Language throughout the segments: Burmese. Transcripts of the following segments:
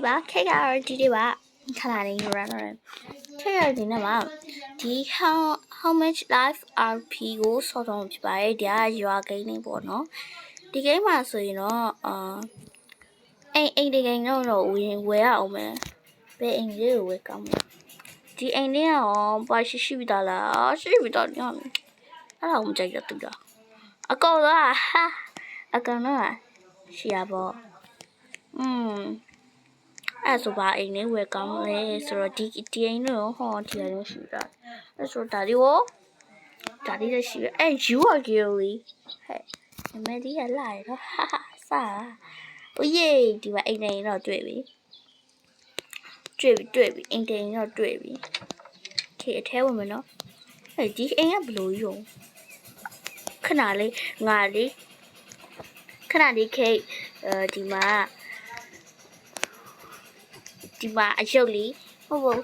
吧，KRD 吧，看哪里有人？KRD 呢嘛，ဒီhow much life RP ကိုစောတော့ဖြစ်ပါတယ်။ဒီကရွာကိန်းနေပေါ့နော်။ဒီကိန်းမှာဆိုရင်တော့အိမ်ဒီကိန်းတော့ဝယ်ရအောင်မယ်။ဘယ်အိမ်လေးကိုဝယ်ကောင်းမလဲ။ဒီအိမ်လေးရောပါရှိပြီးသားလား။ရှိပြီးသားညောင်း။အဲ့ဒါကိုမကြိုက်တော့တူတာ။အကောင်တော့ဟာအကောင်တော့ရှိရပေါ့။အဲ့ဆိုပါအိမ်လေးဝယ်ကောင်းလဲဆိုတော့ဒီအိမ်တော့ဟောဒီအိမ်လို့ရှိတာအဲ့ဆိုဒါလေးလည်းရှိတယ်အဲ့ယူရကြလေဟဲ့အမေဒီကလာရတော့ဟာစာဦးရေးဒီမှာအိမ်နေတော့တွေ့ပြီအိမ်တင်တော့တွေ့ပြီခေအထဲဝင်မယ်နော်ဟဲ့ဒီအိမ်ကဘလို့ယုံခဏလေးငါလေးခေဒီမှာအရုပ်လေးဟုတ်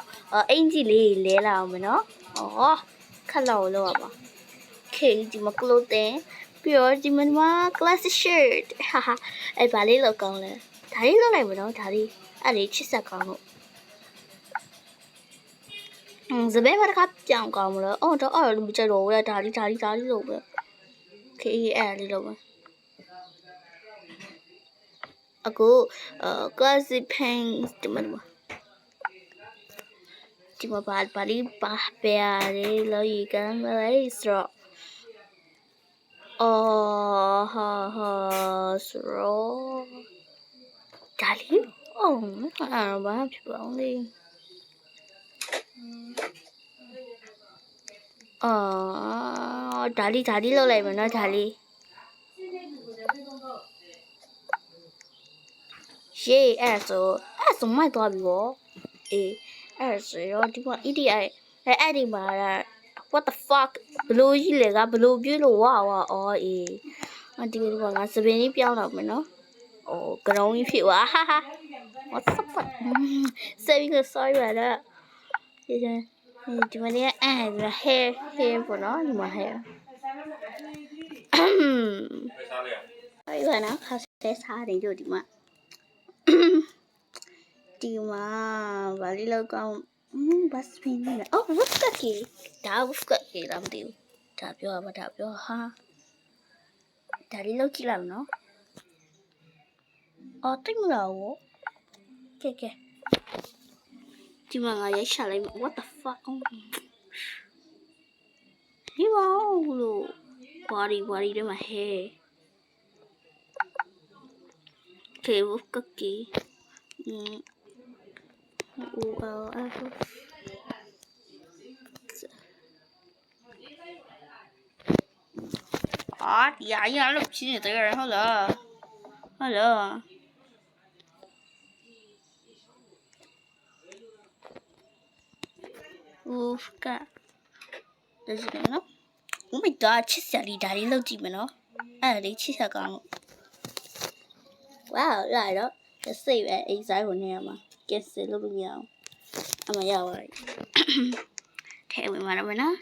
အင်ကြီးလေးလဲလာအောင်မနော်ခက်လောက်လောက်ပါခေဒီမှာ clothing ပြီးတော့ဒီမှာ class shirt ဟာအဲ့ဘာလေးလောက်ကောင်းလဲဒါလေးလောက်လိုက်မနော်ဒါလေးအဲ့လေးချစ်ဆက်ကောင်းလို့စပယ်ဘာကပြောင်းကောင်းမလို့တော့အဲ့လိုမကြတော့ဘူးလေဒါလေးလို့ပဲခေအဲ့လေးလို့ပဲအခုclassic paint ဒီမှာဘာလေးပါပဲရတယ်လို့ရကန်လေးဆိုတော့ဟာဆိုတော့ဒါလေးဘာဖြစ်ပါ့လဲဒါလေးလောက်လိုက်မယ်နော်ဒါလေးရေးအဲ့ဆိုမိုက်သွားပြီဗောအေးအဲ့ဆိုရောဒီမှာ EDI အဲ့ဒီမှာ what the fuck ဘလို့ကြီးလေကဘလို့ပြေးလို့ဝါအေးဒီကငါစပင်းကြီးပြောင်းတော့မယ်နော်ကရုံးကြီးဖြစ်သွားဟာ what the fuck sorry ပါတော့ဒီမှာလည်းhair ပေါ့နော်ဒီမှာ hair အဲ့ဒါနော်ခါစဲစားတယ်တို့ဒီမှာဘာလေးလောက်ကောင်းဘတ်စပင်းနဲ့woof cookie ဒါ woof cookie လားမသိဘူးဒါပြောဟာဒါလေးလောက်ကြည့်လိုက်နော်တိတ်မလားဝကဲဒီမှာငါရိုက်ရှာလိုက် what the fuck ဒီမောလို့ body ထဲမှာ hair woof cookieဒီအရာလို့ဖြစ်နေတယ်ဟုတ်လားကဒါစနေနော်Oh my god ချစ်စရာလေးဒါလေးလောက်ကြည့်မယ်နော်အဲ့ဒါလေးချစ်စရာကောင်းလို့ wow လာတော့စိတ်ပဲအိမ်ဆိုင်ဝင်နေရမှာကက်ဆယ်လုပ်လို့မရအောင်အမရပါဘူးထဲဝင်မှာတော့မနော်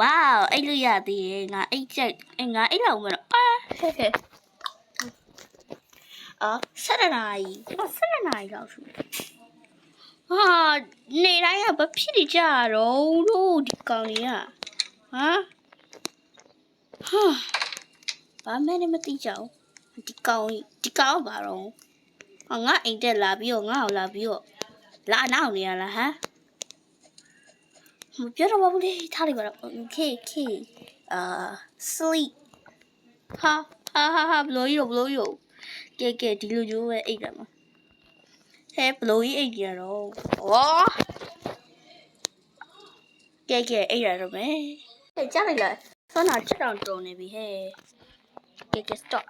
wow အဲ့လိုရသေးရဲ့ငါအိတ်လောက်မယ်နော်7 နာရီလောက်ရှိနေတိုင်းကဘာဖြစ်နေကြတော့လို့ဒီကောင်ကြီးကဘာမှမသိကြဘူးဒီကောင်ဘာတော့ငါအိမ်တက်လာပြီးတော့ငါ့ကိုလာပြီးတော့လာနောက်နေရလားမပြောတော့ဘူးလေထားလိုက်ပါတော့ okay sleep ဟာဘလို့ရောကဲဒီလိုမျိုးပဲအိတ်တယ်မှာဘလို့ကြီးအိတ်ကြတော့ကဲအိတ်ရတော့မယ်ကြားလိုက်လားဆောနာချက်တောင်တုံနေပြီကဲ stop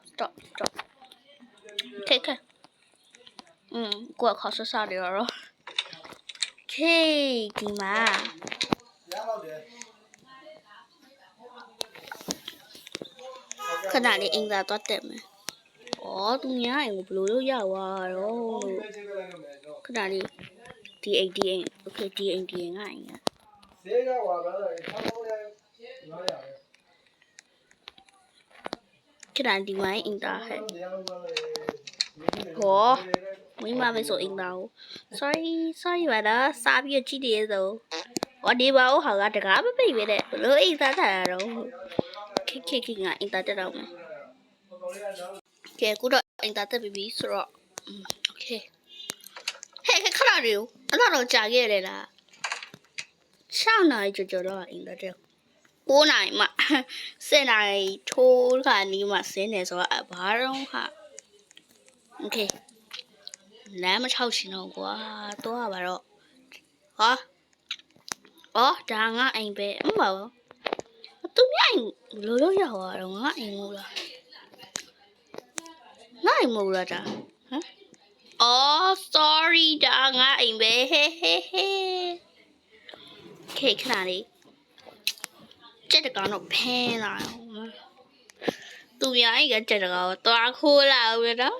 ကဲကိုခေါ်ဆစားတယ်ရောဒီမှာခဏလေးအင်္ဂါတော့တက်မယ်သူများအိမ်ကိုဘလို့ရသွားတော့ခဏလေးဒီအိမ် okay ဒီအိမ်ငါအိမ်ဈေးကဟွာပါတော့ဆောင်းလဲရရတယ် ခဏဒီမိုင်းအင်တာဟဲ့ဟောမိမပဲဆိုအင်တာကို sorry ပါလားစားပြီးကြည့်တယ်ဆိုဟောဒီပါဦးဟာကတကားမပိတ်ပဲတဲ့ဘလို့အင်တာထားတာတော့ခငါအင်တာတက်တော့မယ်ကဲခုတော့အင်တာတက်ပြီဆိုတော့โอเคဟဲ့ခဏလေးအဲ့တော့ကြာခဲ့တယ်လား6နာရီကျော်တော့အင်တာတက်9နာရီမှ10နာရီထိုးခါနီးမှဆင်းနေဆိုတော့ဘာတော့ဟာโอเคလမ်းမချောက်ရှင်တော့ကွာတော့ပါတော့ဟာအော်ဒါငါအိမ်ပဲမပါဘူးသူမြိုင်ဘလို့လို့ရောက်သွားတော့ငါအိမ်မို့လားငါအိမ်မို့လားဒါဟမ်အော် sorry ဒါငါအိမ်ပဲဟေးခေခဏလေးကြက်တကောင်တော့ဖင်းလာအောင်သူများအိမ်ကကြက်တကောင်သွားခိုးလာဦးနော်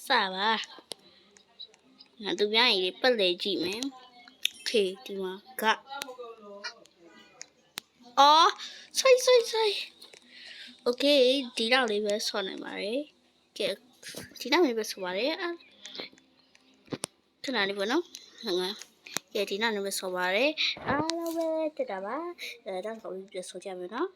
စပါငါသူများအိမ်လေးပတ်လေကြည့်မယ်ခေဒီမှာကအော်ဆိုင်โอเคဒီတော့လေးပဲဆော်နေပါတယ်ကဲဒီတော့လေးပဲဆော်ပါတယ်ခဏလေးပေါ့နော်ငါကဲဒီနောက်နေပဲဆော်ပါတယ်အားလုံးပဲတက်တာပါတော့ဆိုပြီးပြဆော်ကြမယ်နော်